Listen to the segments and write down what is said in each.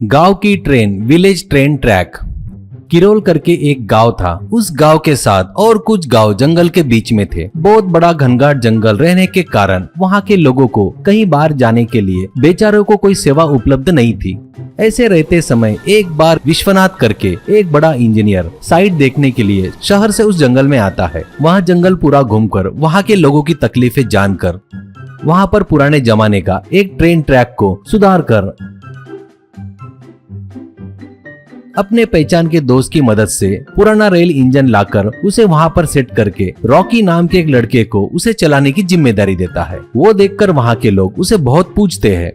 गांव की train, village train track. Kirol करके एक गांव था। उस गांव के साथ और कुछ गांव जंगल के बीच में थे। बहुत बड़ा घनघाट जंगल रहने के कारण वहां के लोगों को कहीं बाहर जाने के लिए बेचारों को कोई सेवा उपलब्ध नहीं थी। ऐसे रहते समय एक बार विश्वनाथ करके एक बड़ा इंजीनियर साइट देखने के लिए शहर से उस जंगल में आता है। वहाँ जंगल पूरा घूमकर वहाँ के लोगों की तकलीफें जानकर वहाँ पर पुराने जमाने का एक ट्रेन ट्रैक को सुधार कर अपने पहचान के दोस्त की मदद से पुराना रेल इंजन लाकर उसे वहां पर सेट करके रॉकी नाम के एक लड़के को उसे चलाने की जिम्मेदारी देता है। वो देखकर वहां के लोग उसे बहुत पूछते हैं।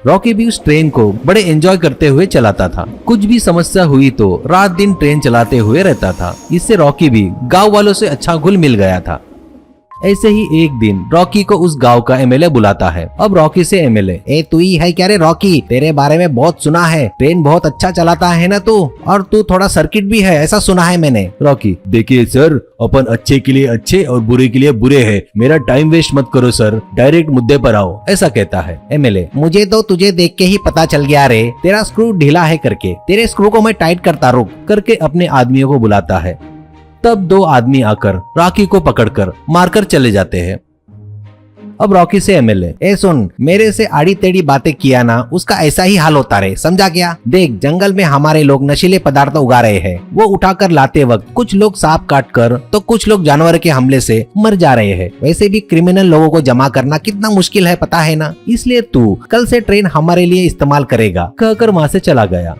रॉकी भी उस ट्रेन को बड़े एंजॉय करते हुए चलाता था। कुछ भी समस्या हुई तो रात दिन ट्रेन चलाते हुए रहता था। इससे रॉकी भी गाँव वालों से अच्छा घुल मिल गया था। ऐसे ही एक दिन रॉकी को उस गांव का एमएलए बुलाता है। अब रॉकी से एमएलए, तू ही है क्या रे रॉकी? तेरे बारे में बहुत सुना है, ट्रेन बहुत अच्छा चलाता है ना तू, और तू थोड़ा सर्किट भी है, ऐसा सुना है मैंने। रॉकी, देखिए सर, अपन अच्छे के लिए अच्छे और बुरे के लिए बुरे हैं। मेरा टाइम वेस्ट मत करो सर, डायरेक्ट मुद्दे पर आओ, ऐसा कहता है एमएलए। मुझे तो तुझे देख के ही पता चल गया रे, तेरा स्क्रू ढीला है करके। तेरे स्क्रू को मैं टाइट करता रुक करके अपने आदमियों को बुलाता है। तब दो आदमी आकर रॉकी को पकड़कर मारकर चले जाते हैं। अब रॉकी से एमएलए, सुन, मेरे से आड़ी टेढ़ी बातें किया ना, उसका ऐसा ही हाल होता रहे, समझा क्या? देख, जंगल में हमारे लोग नशीले पदार्थ उगा रहे हैं। वो उठाकर लाते वक्त कुछ लोग सांप काट कर तो कुछ लोग जानवर के हमले से मर जा रहे हैं। वैसे भी क्रिमिनल लोगों को जमा करना कितना मुश्किल है पता है ना, इसलिए तू कल से ट्रेन हमारे लिए इस्तेमाल करेगा, कहकर वहाँ से चला गया।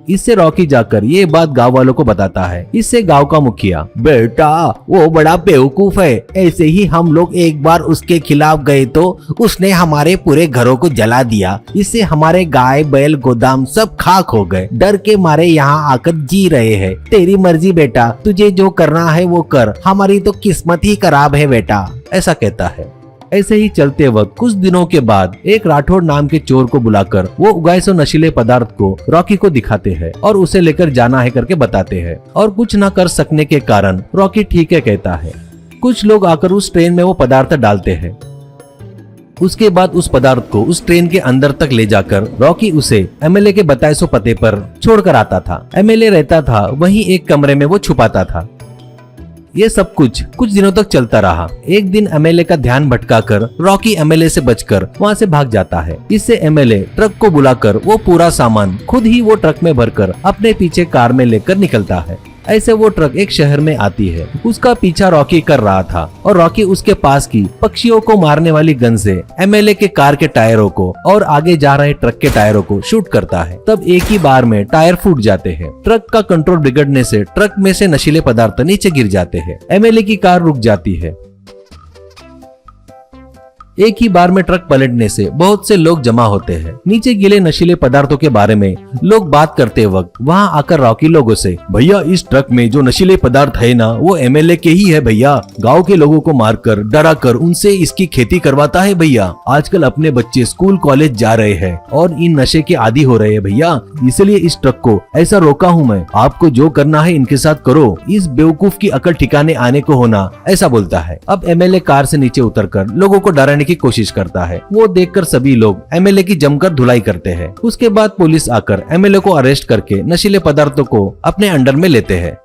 इससे रॉकी जाकर ये बात गांव वालों को बताता है। इससे गांव का मुखिया, बेटा वो बड़ा बेवकूफ है, ऐसे ही हम लोग एक बार उसके खिलाफ गए तो उसने हमारे पूरे घरों को जला दिया। इससे हमारे गाय बैल गोदाम सब खाक हो गए। डर के मारे यहाँ आकर जी रहे हैं। तेरी मर्जी बेटा, तुझे जो करना है वो कर, हमारी तो किस्मत ही खराब है बेटा, ऐसा कहता है। ऐसे ही चलते वक्त कुछ दिनों के बाद एक राठौड़ नाम के चोर को बुलाकर वो उगाए सो नशीले पदार्थ को रॉकी को दिखाते हैं और उसे लेकर जाना है करके बताते हैं। और कुछ न कर सकने के कारण रॉकी ठीक है कहता है। कुछ लोग आकर उस ट्रेन में वो पदार्थ डालते हैं। उसके बाद उस पदार्थ को उस ट्रेन के अंदर तक ले जाकर रॉकी उसे एमएलए के बताए सो पते पर छोड़कर आता था। एमएलए रहता था वहीं एक कमरे में वो छुपाता था। ये सब कुछ दिनों तक चलता रहा। एक दिन एमएलए का ध्यान भटकाकर रॉकी एमएलए से बचकर वहाँ से भाग जाता है। इससे एमएलए ट्रक को बुलाकर वो पूरा सामान खुद ही वो ट्रक में भरकर अपने पीछे कार में लेकर निकलता है। ऐसे वो ट्रक एक शहर में आती है। उसका पीछा रॉकी कर रहा था और रॉकी उसके पास की पक्षियों को मारने वाली गन से एमएलए के कार के टायरों को और आगे जा रहे ट्रक के टायरों को शूट करता है। तब एक ही बार में टायर फूट जाते हैं। ट्रक का कंट्रोल बिगड़ने से ट्रक में से नशीले पदार्थ नीचे गिर जाते हैं। एमएलए की कार रुक जाती है। एक ही बार में ट्रक पलटने से बहुत से लोग जमा होते हैं। नीचे गिले नशीले पदार्थों के बारे में लोग बात करते वक्त वहाँ आकर रॉकी लोगों से, भैया इस ट्रक में जो नशीले पदार्थ है ना, वो एमएलए के ही है भैया। गांव के लोगों को मारकर डरा कर उनसे इसकी खेती करवाता है भैया। आजकल अपने बच्चे स्कूल कॉलेज जा रहे हैं और इन नशे के आदी हो रहे हैं भैया, इसलिए इस ट्रक को ऐसा रोका हूँ मैं। आपको जो करना है इनके साथ करो, इस बेवकूफ की अकल ठिकाने आने को होना, ऐसा बोलता है। अब एमएलए कार से नीचे उतरकर लोगों को डराने की कोशिश करता है। वो देखकर सभी लोग एमएलए की जमकर धुलाई करते हैं। उसके बाद पुलिस आकर एमएलए को अरेस्ट करके नशीले पदार्थों को अपने अंडर में लेते हैं।